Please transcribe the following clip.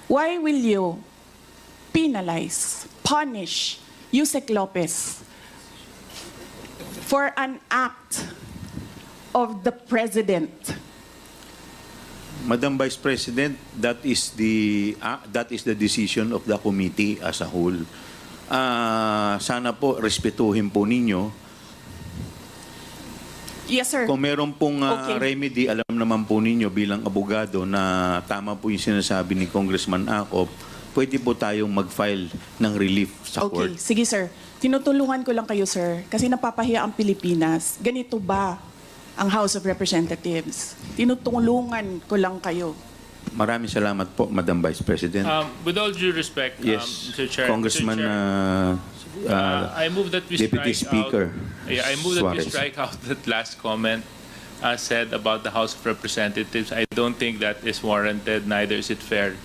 why will you penalize, punish Yusek Lopez for an act of the President? Madam Vice President, that is the decision of the committee as a whole. Sana po respetuhin po ninyo. Yes, sir. Kung meron pong Okay. remedy, alam naman po ninyo bilang abogado na tama po yung sinasabi ni Congressman Acop, pwede po tayong mag-file ng relief sa court. Okay, sige sir. Tinutulungan ko lang kayo, sir, kasi napapahiya ang Pilipinas. Ganito ba ang House of Representatives? Tinutulungan ko lang kayo. Maraming salamat po, Madam Vice President. With all due respect, Yes, Mr. Chair, Congressman I move that we Deputy strike Speaker out. Yeah, I move that we Suarez. strike out that last comment said about the House of Representatives. I don't think that is warranted. Neither is it fair